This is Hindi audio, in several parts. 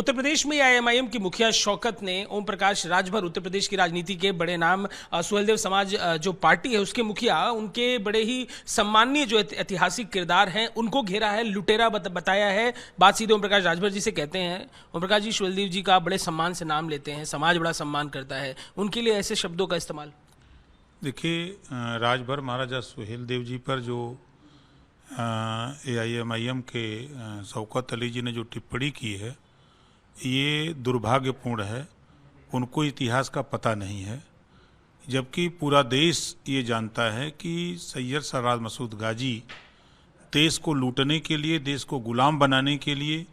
उत्तर प्रदेश में एआईएमआईएम की मुखिया शौकत ने ओम प्रकाश राजभर, उत्तर प्रदेश की राजनीति के बड़े नाम सुहेलदेव समाज जो पार्टी है उसके मुखिया, उनके बड़े ही सम्माननीय जो ऐतिहासिक किरदार हैं उनको घेरा है, लुटेरा बताया है। बात सीधे ओम प्रकाश राजभर जी से कहते हैं। ओम प्रकाश जी, सुहेलदेव जी का बड़े सम्मान से नाम लेते हैं, समाज बड़ा सम्मान करता है, उनके लिए ऐसे शब्दों का इस्तेमाल? देखिए, राजभर महाराजा सुहेलदेव जी पर जो एआईएमआईएम के शौकत अली जी ने जो टिप्पणी की है, ये दुर्भाग्यपूर्ण है। उनको इतिहास का पता नहीं है, जबकि पूरा देश ये जानता है कि सैयद सरराज मसूद गाजी देश को लूटने के लिए, देश को गुलाम बनाने के लिए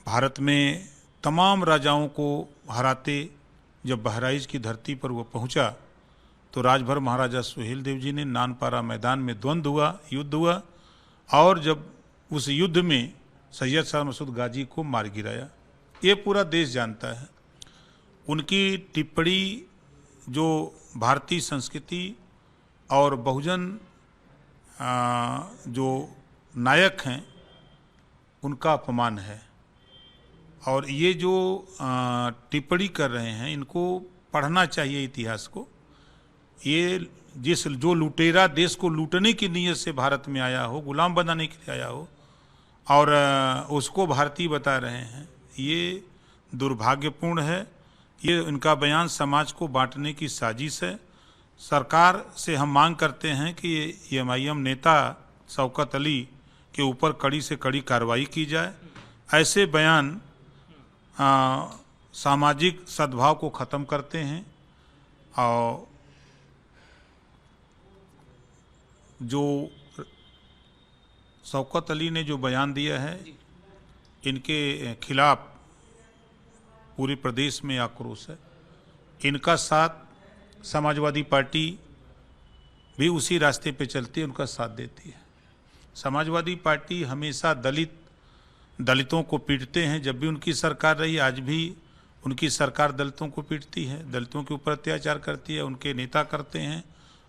भारत में तमाम राजाओं को हराते जब बहराइच की धरती पर वो पहुंचा, तो राजभर महाराजा सुहेलदेव जी ने नानपारा मैदान में द्वंद्व हुआ, युद्ध हुआ, और जब उस युद्ध में सैयद सरराज मसूद गाजी को मार गिराया। ये पूरा देश जानता है। उनकी टिप्पणी जो भारतीय संस्कृति और बहुजन जो नायक हैं उनका अपमान है, और ये जो टिप्पणी कर रहे हैं इनको पढ़ना चाहिए इतिहास को। ये जो लुटेरा देश को लूटने की नीयत से भारत में आया हो, गुलाम बनाने के लिए आया हो, और उसको भारतीय बता रहे हैं, ये दुर्भाग्यपूर्ण है। ये इनका बयान समाज को बांटने की साजिश है। सरकार से हम मांग करते हैं कि एआईएमआईएम नेता शौकत अली के ऊपर कड़ी से कड़ी कार्रवाई की जाए। ऐसे बयान सामाजिक सद्भाव को ख़त्म करते हैं, और जो शौकत अली ने जो बयान दिया है, इनके खिलाफ पूरे प्रदेश में आक्रोश है। इनका साथ समाजवादी पार्टी भी उसी रास्ते पे चलती है, उनका साथ देती है। समाजवादी पार्टी हमेशा दलितों को पीटते हैं। जब भी उनकी सरकार रही, आज भी उनकी सरकार दलितों को पीटती है, दलितों के ऊपर अत्याचार करती है, उनके नेता करते हैं,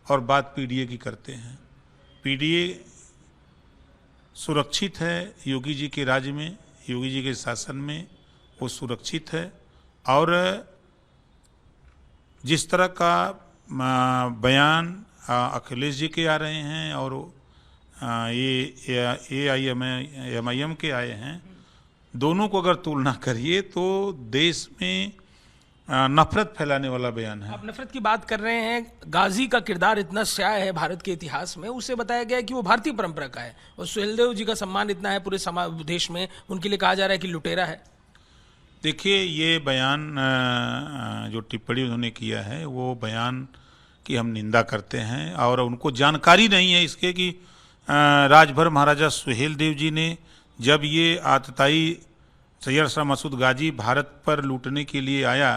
और बात पीडीए की करते हैं। पीडीए सुरक्षित है योगी जी के राज में, योगी जी के शासन में वो सुरक्षित है। और जिस तरह का बयान अखिलेश जी के आ रहे हैं और ये एआईएमआईएम के आए हैं, दोनों को अगर तुलना करिए तो देश में नफरत फैलाने वाला बयान है। आप नफरत की बात कर रहे हैं। गाजी का किरदार इतना स्याह है भारत के इतिहास में, उसे बताया गया है कि वो भारतीय परंपरा का है, और सुहेलदेव जी का सम्मान इतना है पूरे देश में, उनके लिए कहा जा रहा है कि लुटेरा है। देखिए, ये बयान जो टिप्पणी उन्होंने किया है, वो बयान की हम निंदा करते हैं, और उनको जानकारी नहीं है इसके कि राजभर महाराजा सुहेलदेव जी ने जब ये आतताई सैयद सरराज मसूद गाजी भारत पर लूटने के लिए आया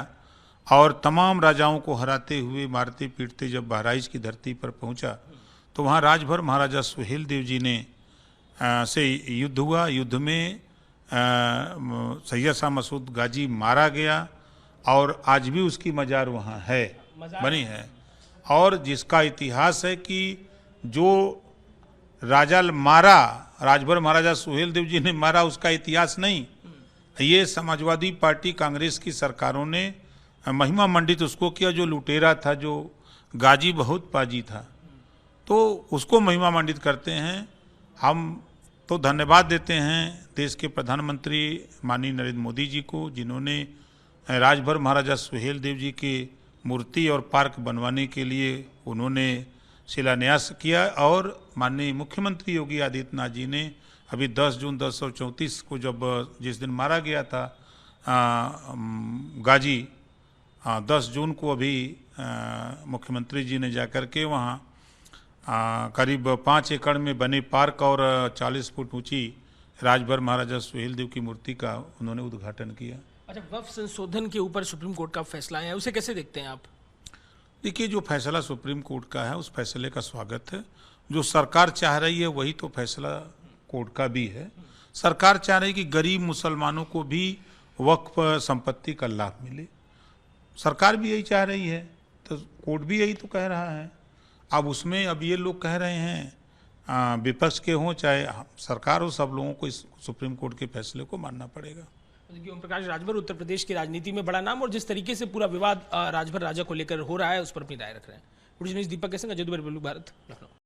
और तमाम राजाओं को हराते हुए, मारते पीटते जब बहराइच की धरती पर पहुंचा, तो वहाँ राजभर महाराजा सुहेलदेव जी ने से युद्ध हुआ। युद्ध में सैयद सरराज मसूद गाजी मारा गया, और आज भी उसकी मजार वहाँ है, बनी है। और जिसका इतिहास है कि जो राजा मारा, राजभर महाराजा सुहेलदेव जी ने मारा, उसका इतिहास नहीं। ये समाजवादी पार्टी कांग्रेस की सरकारों ने महिमा मंडित उसको किया, जो लुटेरा था, जो गाजी बहुत पाजी था, तो उसको महिमा मंडित करते हैं। हम तो धन्यवाद देते हैं देश के प्रधानमंत्री माननीय नरेंद्र मोदी जी को, जिन्होंने राजभर महाराजा सुहेलदेव जी की मूर्ति और पार्क बनवाने के लिए उन्होंने शिलान्यास किया, और माननीय मुख्यमंत्री योगी आदित्यनाथ जी ने अभी 10 जून 1934 को जब जिस दिन मारा गया था गाजी, 10 जून को अभी मुख्यमंत्री जी ने जाकर के वहाँ करीब 5 एकड़ में बने पार्क और 40 फुट ऊंची राजभर महाराजा सुहेलदेव की मूर्ति का उन्होंने उद्घाटन किया। अच्छा, वक्फ संशोधन के ऊपर सुप्रीम कोर्ट का फैसला है, उसे कैसे देखते हैं आप? देखिए, जो फैसला सुप्रीम कोर्ट का है उस फैसले का स्वागत है। जो सरकार चाह रही है वही तो फैसला कोर्ट का भी है। सरकार चाह रही है कि गरीब मुसलमानों को भी वक्फ संपत्ति का लाभ मिले, सरकार भी यही चाह रही है, तो कोर्ट भी यही तो कह रहा है। अब उसमें अब ये लोग कह रहे हैं, विपक्ष के हों चाहे सरकार हो, सब लोगों को इस सुप्रीम कोर्ट के फैसले को मानना पड़ेगा। देखिए, ओम प्रकाश राजभर उत्तर प्रदेश की राजनीति में बड़ा नाम, और जिस तरीके से पूरा विवाद राजभर राजा को लेकर हो रहा है उस पर अपनी राय रख रहे हैं। न्यूज़ दीपक के संग अजय दुबे, रिपब्लिक भारत, लखनऊ।